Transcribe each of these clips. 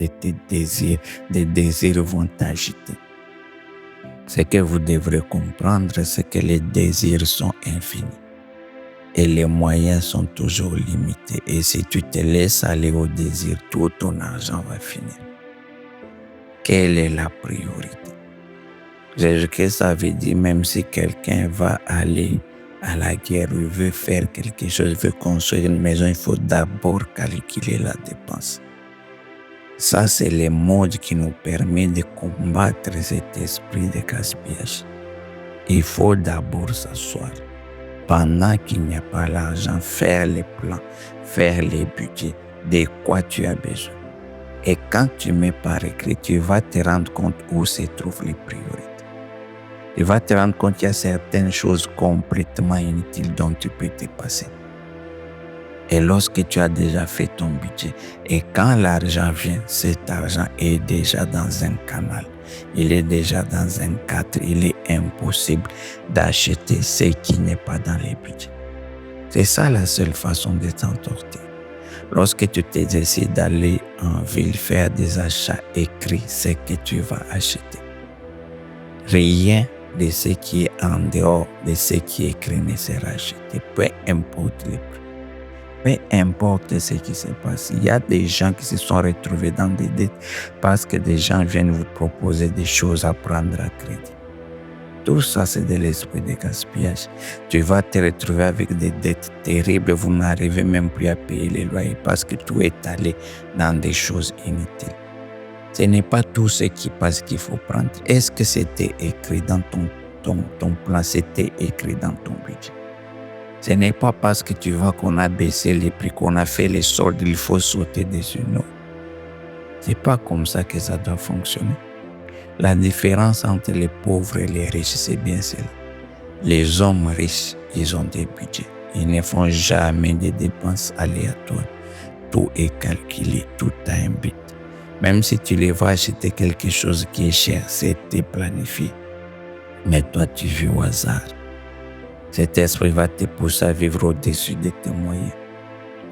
de tes désirs, des désirs vont t'agiter. Ce que vous devrez comprendre, c'est que les désirs sont infinis et les moyens sont toujours limités. Et si tu te laisses aller au désir, tout ton argent va finir. Quelle est la priorité? Ce que ça veut dire, même si quelqu'un va aller à la guerre, il veut faire quelque chose, il veut construire une maison, il faut d'abord calculer la dépense. Ça, c'est le mode qui nous permet de combattre cet esprit de gaspillage. Il faut d'abord s'asseoir. Pendant qu'il n'y a pas l'argent, faire les plans, faire les budgets de quoi tu as besoin. Et quand tu mets par écrit, tu vas te rendre compte où se trouvent les priorités. Tu vas te rendre compte qu'il y a certaines choses complètement inutiles dont tu peux te passer. Et lorsque tu as déjà fait ton budget, et quand l'argent vient, cet argent est déjà dans un canal. Il est déjà dans un cadre. Il est impossible d'acheter ce qui n'est pas dans les budgets. C'est ça la seule façon de t'en sortir. Lorsque tu te décides d'aller en ville faire des achats, écris ce que tu vas acheter. Rien de ce qui est en dehors de ce qui est écrit ne sera acheté, peu importe les prix. Peu importe ce qui se passe, il y a des gens qui se sont retrouvés dans des dettes parce que des gens viennent vous proposer des choses à prendre à crédit. Tout ça, c'est de l'esprit de gaspillage. Tu vas te retrouver avec des dettes terribles, vous n'arrivez même plus à payer les loyers parce que tout est allé dans des choses inutiles. Ce n'est pas tout ce qui passe qu'il faut prendre. Est-ce que c'était écrit dans ton plan, c'était écrit dans ton budget? Ce n'est pas parce que tu vois qu'on a baissé les prix, qu'on a fait les soldes, il faut sauter dessus. Non. C'est pas comme ça que ça doit fonctionner. La différence entre les pauvres et les riches, c'est bien celle. Les hommes riches, ils ont des budgets. Ils ne font jamais des dépenses aléatoires. Tout est calculé, tout a un but. Même si tu les vois acheter quelque chose qui est cher, c'était planifié. Mais toi, tu vis au hasard. Cet esprit va te pousser à vivre au-dessus de tes moyens.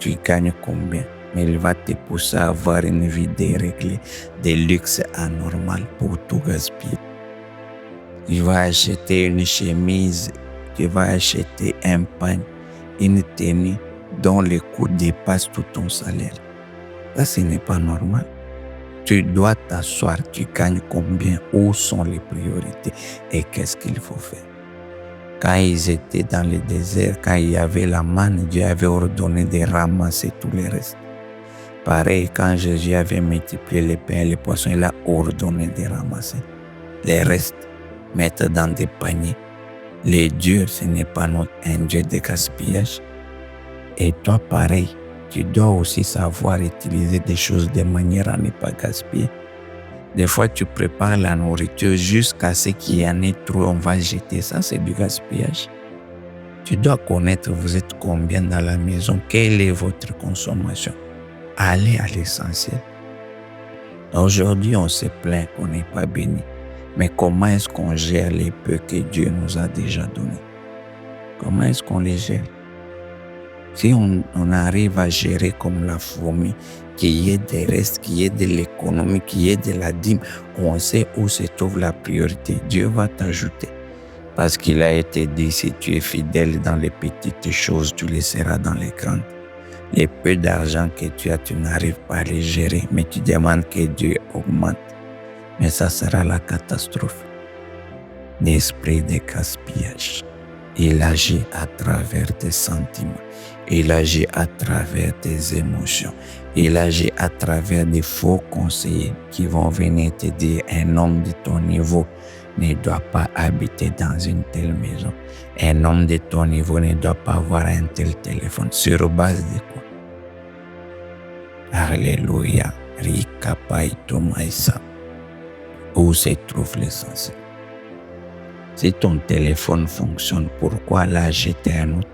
Tu gagnes combien? Mais il va te pousser à avoir une vie déréglée, des luxes anormaux pour tout gaspiller. Tu vas acheter une chemise, tu vas acheter un pain, une tenue dont le coût dépasse tout ton salaire. Ça, ce n'est pas normal. Tu dois t'asseoir, tu gagnes combien, où sont les priorités et qu'est-ce qu'il faut faire. Quand ils étaient dans le désert, quand il y avait la manne, Dieu avait ordonné de ramasser tout le reste. Pareil, quand Jésus avait multiplié les pains et les poissons, il a ordonné de ramasser. Les restes, mettre dans des paniers. Les dieux, ce n'est pas un Dieu de gaspillage. Et toi, pareil, tu dois aussi savoir utiliser des choses de manière à ne pas gaspiller. Des fois, tu prépares la nourriture jusqu'à ce qu'il y en ait trop, on va jeter ça, c'est du gaspillage. Tu dois connaître, vous êtes combien dans la maison, quelle est votre consommation. Allez à l'essentiel. Aujourd'hui, on se plaint qu'on n'est pas béni. Mais comment est-ce qu'on gère les peu que Dieu nous a déjà donnés? Comment est-ce qu'on les gère? Si on arrive à gérer comme la fourmi, qu'il y ait des restes, qu'il y ait de l'économie, qu'il y ait de la dîme, on sait où se trouve la priorité. Dieu va t'ajouter. Parce qu'il a été dit, si tu es fidèle dans les petites choses, tu les seras dans les grandes. Les peu d'argent que tu as, tu n'arrives pas à les gérer, mais tu demandes que Dieu augmente. Mais ça sera la catastrophe. L'esprit de gaspillage. Il agit à travers tes sentiments. Il agit à travers tes émotions. Il agit à travers des faux conseillers qui vont venir te dire un homme de ton niveau ne doit pas habiter dans une telle maison. Un homme de ton niveau ne doit pas avoir un tel téléphone. Sur base de quoi? Alléluia. Rikapai Tomaïsa. Où se trouve l'essentiel? Si ton téléphone fonctionne, pourquoi l'acheter un autre?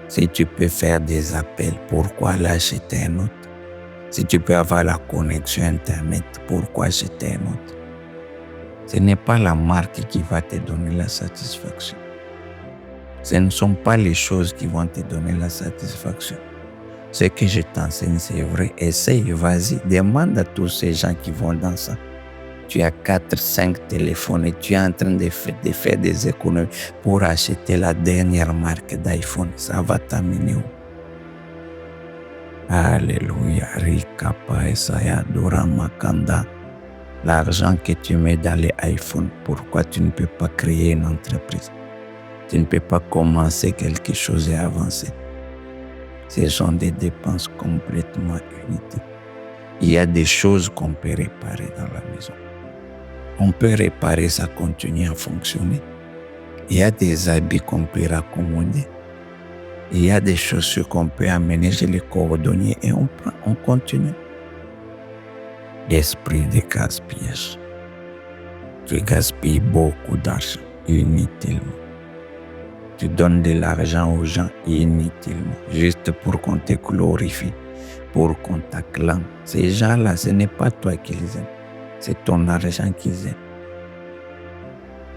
Si tu peux faire des appels, pourquoi l'acheter un autre? Si tu peux avoir la connexion Internet, pourquoi acheter un autre? Ce n'est pas la marque qui va te donner la satisfaction. Ce ne sont pas les choses qui vont te donner la satisfaction. Ce que je t'enseigne, c'est vrai. Essaye, vas-y, demande à tous ces gens qui vont dans ça. Tu as 4, 5 téléphones et tu es en train de faire des économies pour acheter la dernière marque d'iPhone. Ça va t'amener où? Alléluia. Rikapa Esaya Makanda. L'argent que tu mets dans les iPhones, pourquoi tu ne peux pas créer une entreprise? Tu ne peux pas commencer quelque chose et avancer. Ce sont des dépenses complètement inutiles. Il y a des choses qu'on peut réparer dans la maison. On peut réparer, ça continue à fonctionner. Il y a des habits qu'on peut raccommoder. Il y a des chaussures qu'on peut amener chez les cordonniers et on continue. L'esprit de gaspillage. Tu gaspilles beaucoup d'argent inutilement. Tu donnes de l'argent aux gens inutilement, juste pour qu'on te glorifie, pour qu'on t'acclame. Ces gens-là, ce n'est pas toi qui les aimes, c'est ton argent qu'ils aiment.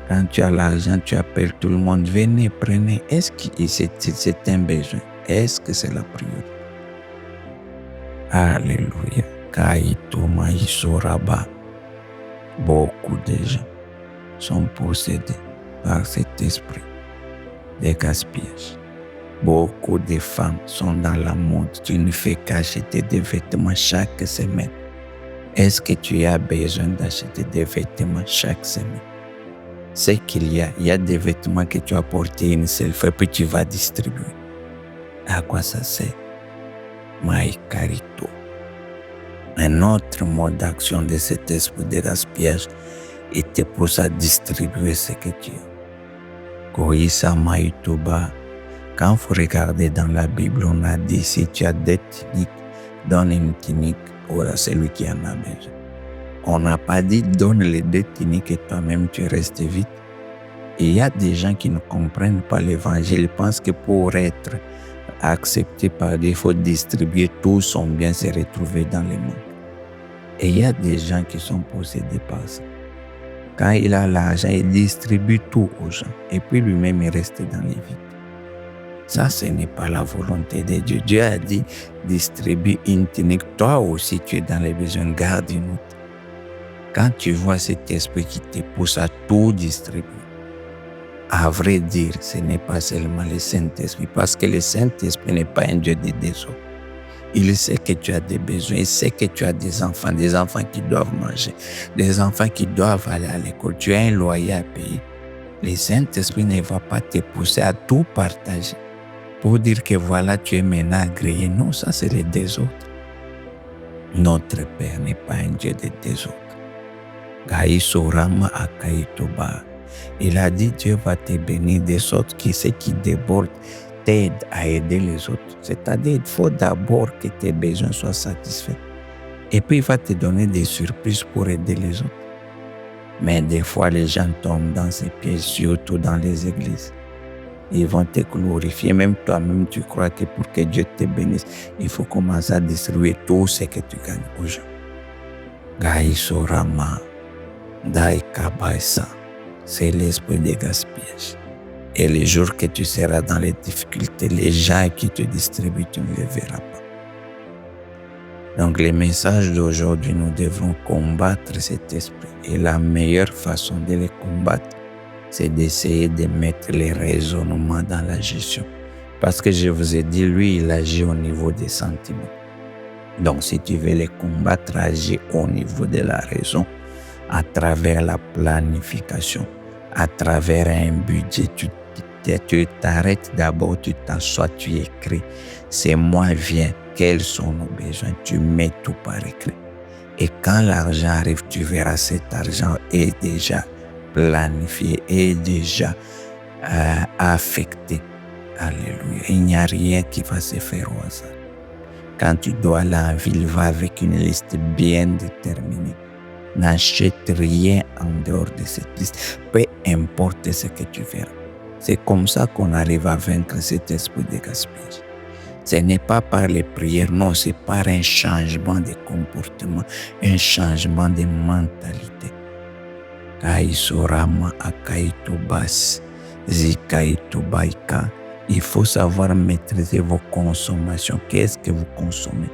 Quand tu as l'argent, tu appelles tout le monde, venez, prenez. Est-ce que c'est un besoin? Est-ce que c'est la priorité? Alléluia. Kaitoma Isoraba. Beaucoup de gens sont possédés par cet esprit de gaspillage. Beaucoup de femmes sont dans la mode. Tu ne fais qu'acheter des vêtements chaque semaine. Est-ce que tu as besoin d'acheter des vêtements chaque semaine? C'est qu'il y a des vêtements que tu as portés une seule fois puis tu vas distribuer. À quoi ça sert? Maïkarito. Un autre mode d'action de cet esprit de gaspillage était pour ça distribuer ce que tu as. Koïsa Maïtoba. Quand vous regardez dans la Bible, on a dit si tu as 2 tuniques, donne une tunique pour celui qui en a besoin. On n'a pas dit donne les 2 tuniques et toi-même tu restes vite. Et il y a des gens qui ne comprennent pas l'évangile. Ils pensent que pour être accepté par Dieu, il faut distribuer tout son bien, se retrouver dans le monde. Et il y a des gens qui sont possédés par ça. Quand il a l'argent, il distribue tout aux gens. Et puis lui-même, il reste dans les vides. Ça, ce n'est pas la volonté de Dieu. Dieu a dit, distribue une tunique. Toi aussi, tu es dans les besoins, garde une autre. Quand tu vois cet esprit qui te pousse à tout distribuer, à vrai dire, ce n'est pas seulement le Saint-Esprit, parce que le Saint-Esprit n'est pas un Dieu de désordre. Il sait que tu as des besoins, il sait que tu as des enfants qui doivent manger, des enfants qui doivent aller à l'école. Tu as un loyer à payer. Le Saint-Esprit ne va pas te pousser à tout partager pour dire que voilà, tu es maintenant agréé. Non, ça c'est le désordre. Notre Père n'est pas un Dieu de désordre. Gaïsorama Akaitoba. Il a dit Dieu va te bénir de sorte que ce qui déborde t'aide à aider les autres. C'est-à-dire il faut d'abord que tes besoins soient satisfaits. Et puis il va te donner des surprises pour aider les autres. Mais des fois les gens tombent dans ces pièges, surtout dans les églises. Ils vont te glorifier. Même toi-même tu crois que pour que Dieu te bénisse, il faut commencer à distribuer tout ce que tu gagnes aux gens. Gaïsorama Daikabaisa. C'est l'esprit de gaspillage. Et les jours que tu seras dans les difficultés, les gens qui te distribuent, tu ne les verras pas. Donc le message d'aujourd'hui, nous devons combattre cet esprit. Et la meilleure façon de le combattre, c'est d'essayer de mettre les raisonnements dans la gestion. Parce que je vous ai dit, lui, il agit au niveau des sentiments. Donc si tu veux le combattre, agis au niveau de la raison, à travers la planification, à travers un budget. Tu t'arrêtes d'abord, tu t'assois, tu écris. C'est moi, viens, quels sont nos besoins? Tu mets tout par écrit. Et quand l'argent arrive, tu verras cet argent est déjà planifié, est déjà affecté. Alléluia. Il n'y a rien qui va se faire au hasard. Quand tu dois aller en ville, va avec une liste bien déterminée. N'achète rien en dehors de cette liste, peu importe ce que tu verras. C'est comme ça qu'on arrive à vaincre cet esprit de gaspillage. Ce n'est pas par les prières, non, c'est par un changement de comportement, un changement de mentalité. Kaisorama akaitobas, zikaitobaika, Il faut savoir maîtriser vos consommations. Qu'est-ce que vous consommez?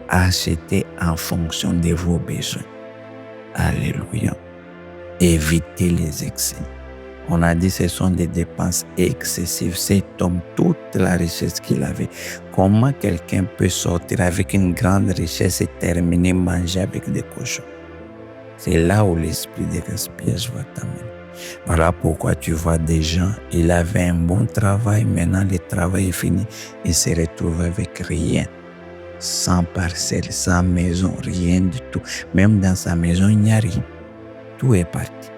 Achetez en fonction de vos besoins. Alléluia. Évitez les excès. On a dit que ce sont des dépenses excessives. Cet homme, toute la richesse qu'il avait, comment quelqu'un peut sortir avec une grande richesse et terminer manger avec des cochons? C'est là où l'esprit de gaspillage va t'amener. Voilà pourquoi tu vois des gens, il avait un bon travail, maintenant le travail est fini, il se retrouve avec rien. Sans parcelle, sans maison, rien du tout. Même dans sa maison, il n'y a rien. Tout est parti.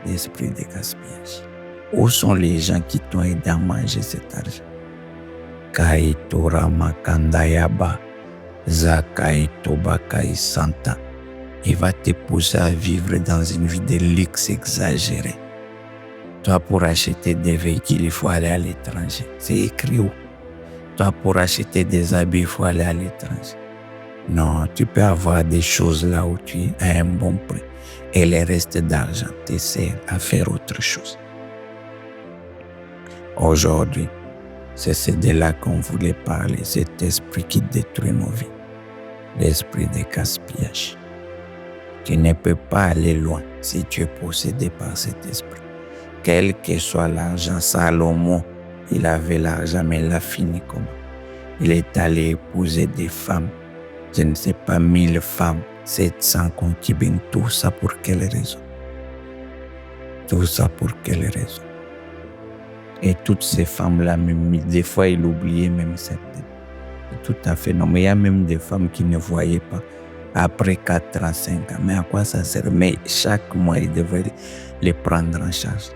L'esprit de gaspillage. Où sont les gens qui t'ont aidé à manger cet argent? Kaitora makandayaba, zakaitoba kaisanta. Il va te pousser à vivre dans une vie de luxe exagéré. Toi, pour acheter des véhicules, il faut aller à l'étranger. C'est écrit où? Toi, pour acheter des habits, il faut aller à l'étranger. Non, tu peux avoir des choses là où tu es à un bon prix. Et le reste d'argent te sert à faire autre chose. Aujourd'hui, c'est de là qu'on voulait parler, cet esprit qui détruit nos vies. L'esprit de gaspillage. Tu ne peux pas aller loin si tu es possédé par cet esprit. Quel que soit l'argent, Salomon, il avait l'argent, mais il a fini comment? Il est allé épouser des femmes, je ne sais pas, 1000 femmes, 700 concubines, tout ça pour quelle raison? Tout ça pour quelle raison? Et toutes ces femmes-là, même, des fois, il oubliait même certaines. Tout à fait non, mais il y a même des femmes qui ne voyaient pas après 4 ans, 5 ans. Mais à quoi ça sert? Mais chaque mois, il devait les prendre en charge.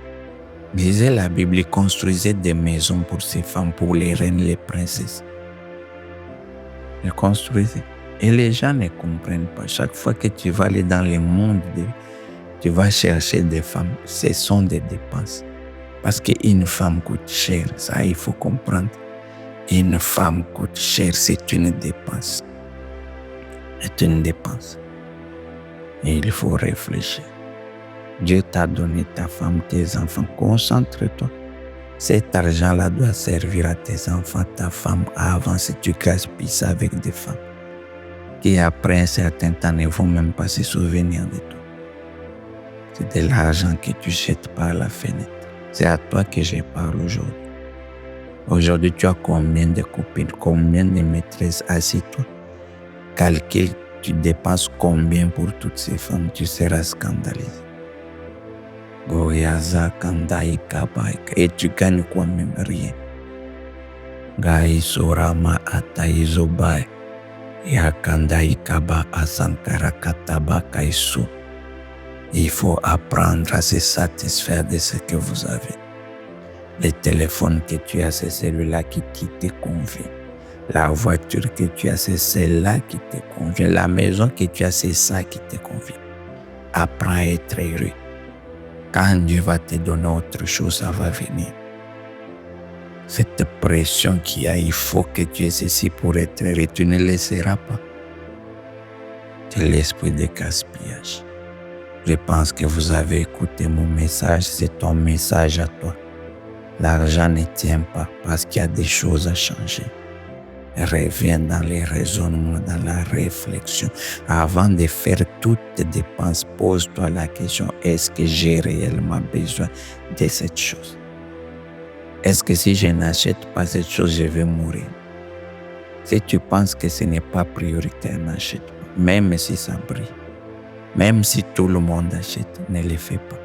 Disait la Bible, il construisait des maisons pour ces femmes, pour les reines, les princesses. Il construisait. Et les gens ne comprennent pas. Chaque fois que tu vas aller dans le monde, tu vas chercher des femmes. Ce sont des dépenses. Parce qu'une femme coûte cher. Ça, il faut comprendre. Une femme coûte cher. C'est une dépense. C'est une dépense. Et il faut réfléchir. Dieu t'a donné ta femme, tes enfants. Concentre-toi. Cet argent-là doit servir à tes enfants, ta femme, avant si tu gaspilles ça avec des femmes qui après un certain temps ne vont même pas se souvenir de toi. C'est de l'argent que tu jettes par la fenêtre. C'est à toi que je parle aujourd'hui. Aujourd'hui, tu as combien de copines, combien de maîtresses? Assis-toi. Calcule, tu dépenses combien pour toutes ces femmes, tu seras scandalisé. Goyaza kandai kabaika. Et tu gagnes quoi même? Rien. Gai sorama ataizobai. Yakandai kaba asankara kataba kaisu. Il faut apprendre à se satisfaire de ce que vous avez. Le téléphone que tu as, c'est celui-là qui te convient. La voiture que tu as, c'est celle-là qui te convient. La maison que tu as, c'est ça qui te convient. Apprends à être heureux. Quand Dieu va te donner autre chose, ça va venir. Cette pression qu'il y a, il faut que tu aies ceci pour être heureux. Tu ne le seras pas. C'est l'esprit de gaspillage. Je pense que vous avez écouté mon message. C'est ton message à toi. L'argent ne tient pas parce qu'il y a des choses à changer. Reviens dans les raisonnements, dans la réflexion. Avant de faire toutes tes dépenses, pose-toi la question, est-ce que j'ai réellement besoin de cette chose? Est-ce que si je n'achète pas cette chose, je vais mourir? Si tu penses que ce n'est pas prioritaire, n'achète pas. Même si ça brille. Même si tout le monde achète, ne le fais pas.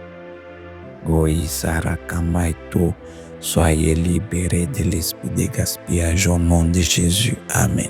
Goï Sara Kamaito, soyez libérés de l'esprit de gaspillage au nom de Jésus. Amen.